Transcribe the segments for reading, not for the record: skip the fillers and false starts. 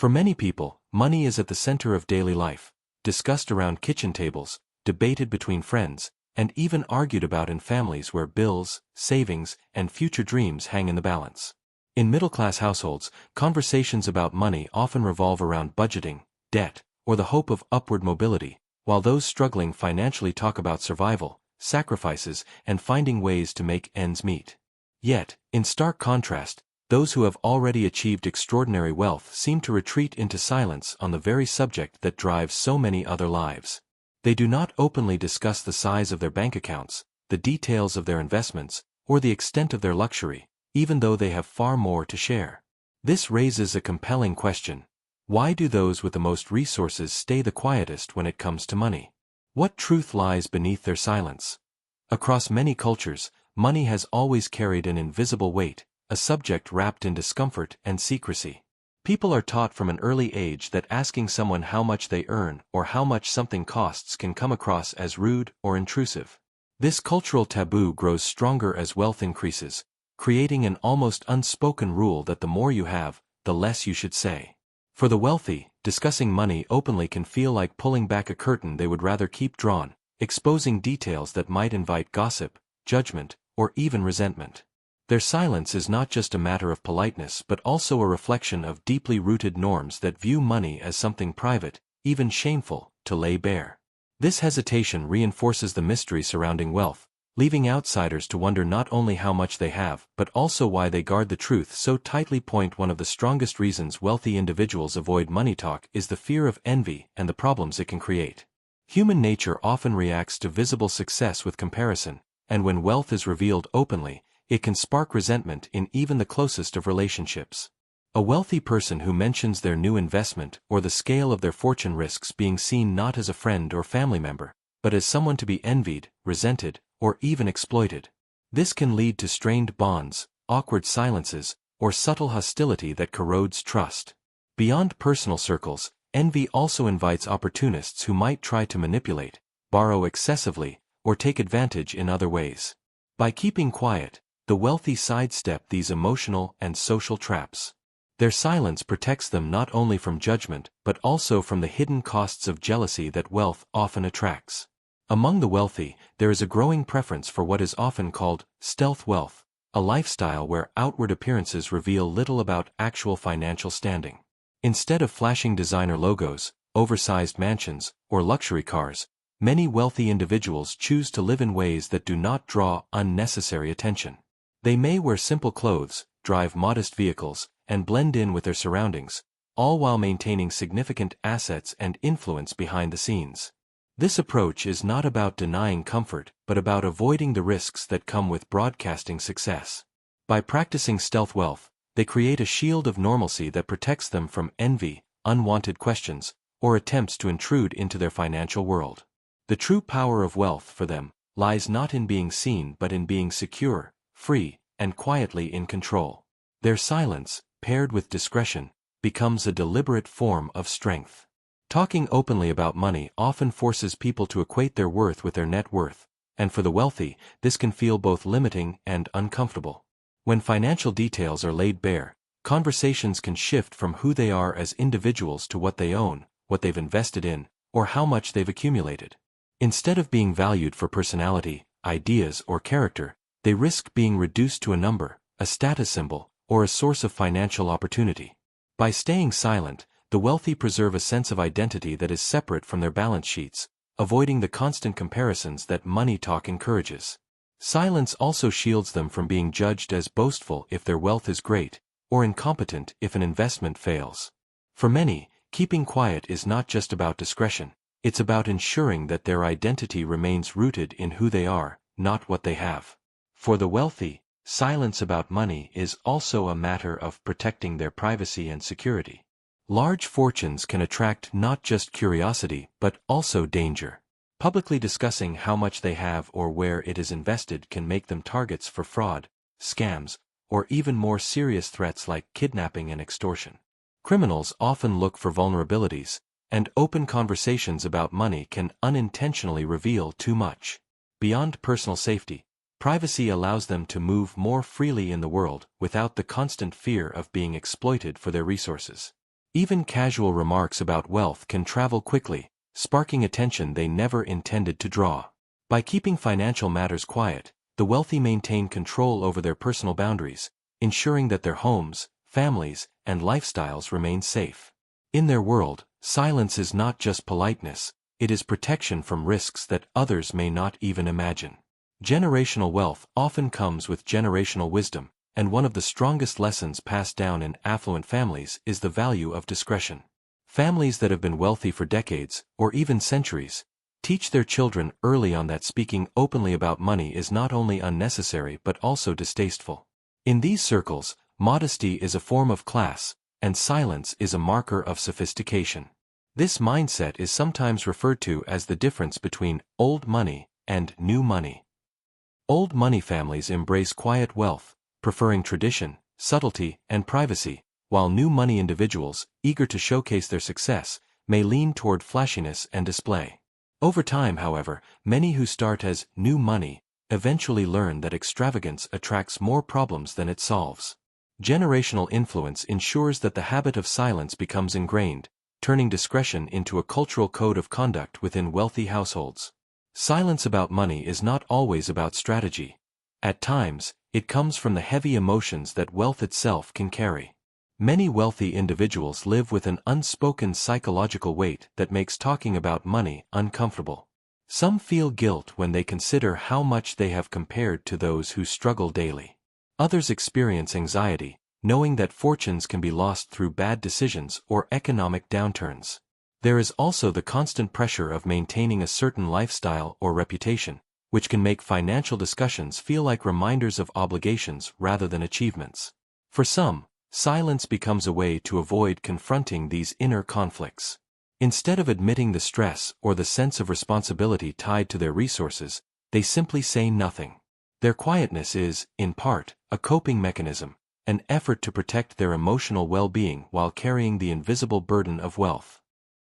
For many people, money is at the center of daily life, discussed around kitchen tables, debated between friends, and even argued about in families where bills, savings, and future dreams hang in the balance. In middle-class households, conversations about money often revolve around budgeting, debt, or the hope of upward mobility, while those struggling financially talk about survival, sacrifices, and finding ways to make ends meet. Yet, in stark contrast, those who have already achieved extraordinary wealth seem to retreat into silence on the very subject that drives so many other lives. They do not openly discuss the size of their bank accounts, the details of their investments, or the extent of their luxury, even though they have far more to share. This raises a compelling question. Why do those with the most resources stay the quietest when it comes to money? What truth lies beneath their silence? Across many cultures, money has always carried an invisible weight, a subject wrapped in discomfort and secrecy. People are taught from an early age that asking someone how much they earn or how much something costs can come across as rude or intrusive. This cultural taboo grows stronger as wealth increases, creating an almost unspoken rule that the more you have, the less you should say. For the wealthy, discussing money openly can feel like pulling back a curtain they would rather keep drawn, exposing details that might invite gossip, judgment, or even resentment. Their silence is not just a matter of politeness but also a reflection of deeply rooted norms that view money as something private, even shameful, to lay bare. This hesitation reinforces the mystery surrounding wealth, leaving outsiders to wonder not only how much they have but also why they guard the truth so tightly. One of the strongest reasons wealthy individuals avoid money talk is the fear of envy and the problems it can create. Human nature often reacts to visible success with comparison, and when wealth is revealed openly, it can spark resentment in even the closest of relationships. A wealthy person who mentions their new investment or the scale of their fortune risks being seen not as a friend or family member, but as someone to be envied, resented, or even exploited. This can lead to strained bonds, awkward silences, or subtle hostility that corrodes trust. Beyond personal circles, envy also invites opportunists who might try to manipulate, borrow excessively, or take advantage in other ways. By keeping quiet, the wealthy sidestep these emotional and social traps. Their silence protects them not only from judgment but also from the hidden costs of jealousy that wealth often attracts. Among the wealthy, there is a growing preference for what is often called stealth wealth, a lifestyle where outward appearances reveal little about actual financial standing. Instead of flashing designer logos, oversized mansions, or luxury cars, many wealthy individuals choose to live in ways that do not draw unnecessary attention. They may wear simple clothes, drive modest vehicles, and blend in with their surroundings, all while maintaining significant assets and influence behind the scenes. This approach is not about denying comfort but about avoiding the risks that come with broadcasting success. By practicing stealth wealth, they create a shield of normalcy that protects them from envy, unwanted questions, or attempts to intrude into their financial world. The true power of wealth for them lies not in being seen but in being secure, free, and quietly in control. Their silence, paired with discretion, becomes a deliberate form of strength. Talking openly about money often forces people to equate their worth with their net worth, and for the wealthy, this can feel both limiting and uncomfortable. When financial details are laid bare, conversations can shift from who they are as individuals to what they own, what they've invested in, or how much they've accumulated. Instead of being valued for personality, ideas, or character, they risk being reduced to a number, a status symbol, or a source of financial opportunity. By staying silent, the wealthy preserve a sense of identity that is separate from their balance sheets, avoiding the constant comparisons that money talk encourages. Silence also shields them from being judged as boastful if their wealth is great, or incompetent if an investment fails. For many, keeping quiet is not just about discretion, it's about ensuring that their identity remains rooted in who they are, not what they have. For the wealthy, silence about money is also a matter of protecting their privacy and security. Large fortunes can attract not just curiosity but also danger. Publicly discussing how much they have or where it is invested can make them targets for fraud, scams, or even more serious threats like kidnapping and extortion. Criminals often look for vulnerabilities, and open conversations about money can unintentionally reveal too much. Beyond personal safety, privacy allows them to move more freely in the world without the constant fear of being exploited for their resources. Even casual remarks about wealth can travel quickly, sparking attention they never intended to draw. By keeping financial matters quiet, the wealthy maintain control over their personal boundaries, ensuring that their homes, families, and lifestyles remain safe. In their world, silence is not just politeness, it is protection from risks that others may not even imagine. Generational wealth often comes with generational wisdom, and one of the strongest lessons passed down in affluent families is the value of discretion. Families that have been wealthy for decades, or even centuries, teach their children early on that speaking openly about money is not only unnecessary but also distasteful. In these circles, modesty is a form of class, and silence is a marker of sophistication. This mindset is sometimes referred to as the difference between old money and new money. Old money families embrace quiet wealth, preferring tradition, subtlety, and privacy, while new money individuals, eager to showcase their success, may lean toward flashiness and display. Over time, however, many who start as new money eventually learn that extravagance attracts more problems than it solves. Generational influence ensures that the habit of silence becomes ingrained, turning discretion into a cultural code of conduct within wealthy households. Silence about money is not always about strategy. At times, it comes from the heavy emotions that wealth itself can carry. Many wealthy individuals live with an unspoken psychological weight that makes talking about money uncomfortable. Some feel guilt when they consider how much they have compared to those who struggle daily. Others experience anxiety, knowing that fortunes can be lost through bad decisions or economic downturns. There is also the constant pressure of maintaining a certain lifestyle or reputation, which can make financial discussions feel like reminders of obligations rather than achievements. For some, silence becomes a way to avoid confronting these inner conflicts. Instead of admitting the stress or the sense of responsibility tied to their resources, they simply say nothing. Their quietness is, in part, a coping mechanism, an effort to protect their emotional well-being while carrying the invisible burden of wealth.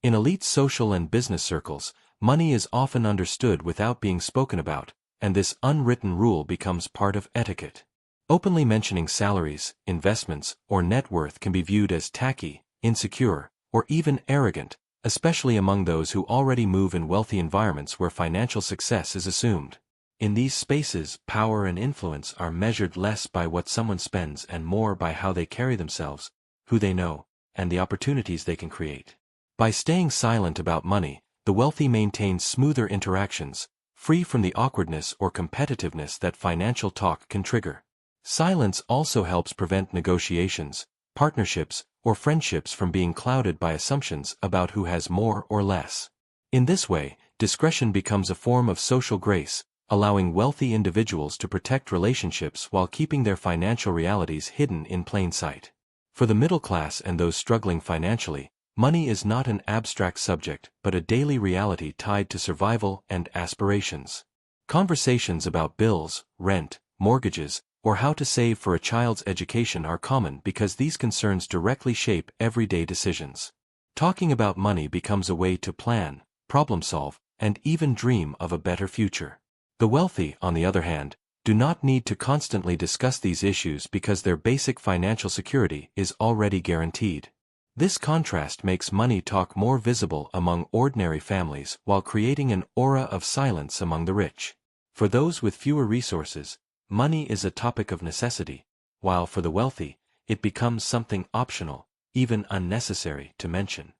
In elite social and business circles, money is often understood without being spoken about, and this unwritten rule becomes part of etiquette. Openly mentioning salaries, investments, or net worth can be viewed as tacky, insecure, or even arrogant, especially among those who already move in wealthy environments where financial success is assumed. In these spaces, power and influence are measured less by what someone spends and more by how they carry themselves, who they know, and the opportunities they can create. By staying silent about money, the wealthy maintain smoother interactions, free from the awkwardness or competitiveness that financial talk can trigger. Silence also helps prevent negotiations, partnerships, or friendships from being clouded by assumptions about who has more or less. In this way, discretion becomes a form of social grace, allowing wealthy individuals to protect relationships while keeping their financial realities hidden in plain sight. For the middle class and those struggling financially, money is not an abstract subject but a daily reality tied to survival and aspirations. Conversations about bills, rent, mortgages, or how to save for a child's education are common because these concerns directly shape everyday decisions. Talking about money becomes a way to plan, problem solve, and even dream of a better future. The wealthy, on the other hand, do not need to constantly discuss these issues because their basic financial security is already guaranteed. This contrast makes money talk more visible among ordinary families while creating an aura of silence among the rich. For those with fewer resources, money is a topic of necessity, while for the wealthy, it becomes something optional, even unnecessary to mention.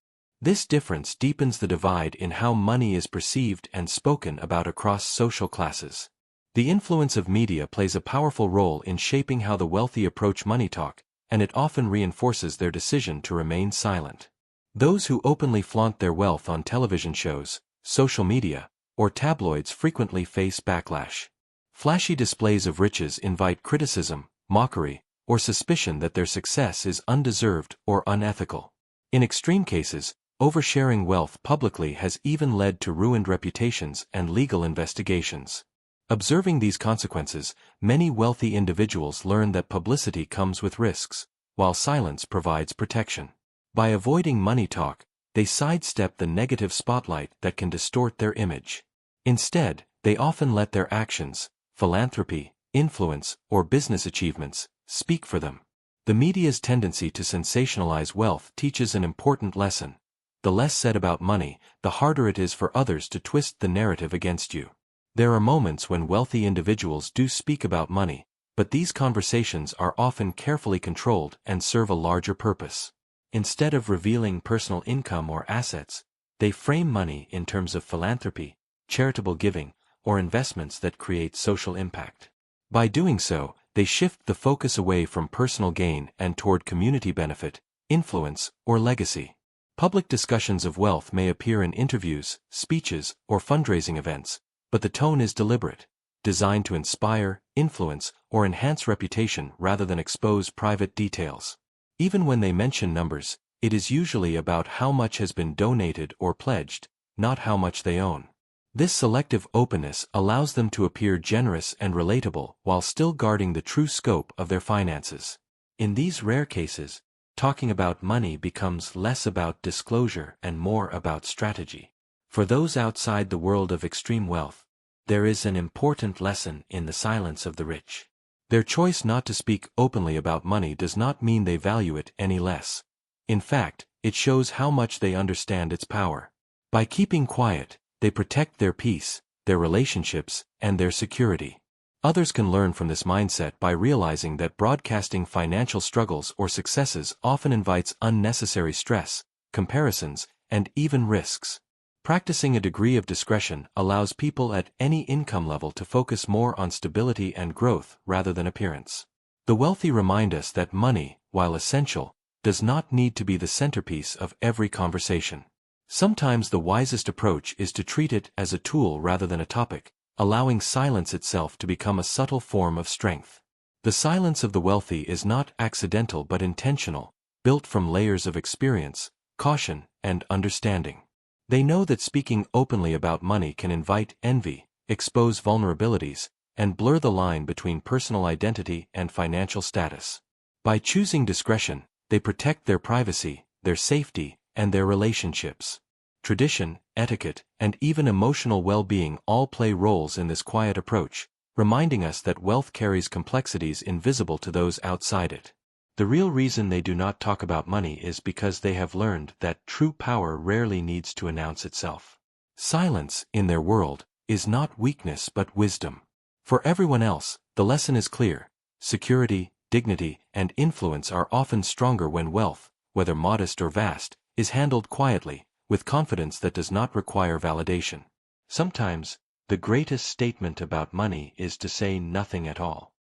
This difference deepens the divide in how money is perceived and spoken about across social classes. The influence of media plays a powerful role in shaping how the wealthy approach money talk, and it often reinforces their decision to remain silent. Those who openly flaunt their wealth on television shows, social media, or tabloids frequently face backlash. Flashy displays of riches invite criticism, mockery, or suspicion that their success is undeserved or unethical. In extreme cases, oversharing wealth publicly has even led to ruined reputations and legal investigations. Observing these consequences, many wealthy individuals learn that publicity comes with risks, while silence provides protection. By avoiding money talk, they sidestep the negative spotlight that can distort their image. Instead, they often let their actions, philanthropy, influence, or business achievements speak for them. The media's tendency to sensationalize wealth teaches an important lesson. The less said about money, the harder it is for others to twist the narrative against you. There are moments when wealthy individuals do speak about money, but these conversations are often carefully controlled and serve a larger purpose. Instead of revealing personal income or assets, they frame money in terms of philanthropy, charitable giving, or investments that create social impact. By doing so, they shift the focus away from personal gain and toward community benefit, influence, or legacy. Public discussions of wealth may appear in interviews, speeches, or fundraising events, but the tone is deliberate, designed to inspire, influence, or enhance reputation rather than expose private details. Even when they mention numbers, it is usually about how much has been donated or pledged, not how much they own. This selective openness allows them to appear generous and relatable while still guarding the true scope of their finances. In these rare cases, talking about money becomes less about disclosure and more about strategy. For those outside the world of extreme wealth, there is an important lesson in the silence of the rich. Their choice not to speak openly about money does not mean they value it any less. In fact, it shows how much they understand its power. By keeping quiet, they protect their peace, their relationships, and their security. Others can learn from this mindset by realizing that broadcasting financial struggles or successes often invites unnecessary stress, comparisons, and even risks. Practicing a degree of discretion allows people at any income level to focus more on stability and growth rather than appearance. The wealthy remind us that money, while essential, does not need to be the centerpiece of every conversation. Sometimes the wisest approach is to treat it as a tool rather than a topic, allowing silence itself to become a subtle form of strength. The silence of the wealthy is not accidental but intentional, built from layers of experience, caution, and understanding. They know that speaking openly about money can invite envy, expose vulnerabilities, and blur the line between personal identity and financial status. By choosing discretion, they protect their privacy, their safety, and their relationships. Tradition, etiquette, and even emotional well-being all play roles in this quiet approach, reminding us that wealth carries complexities invisible to those outside it. The real reason they do not talk about money is because they have learned that true power rarely needs to announce itself. Silence, in their world, is not weakness but wisdom. For everyone else, the lesson is clear. Security, dignity, and influence are often stronger when wealth, whether modest or vast, is handled quietly, with confidence that does not require validation. Sometimes, the greatest statement about money is to say nothing at all.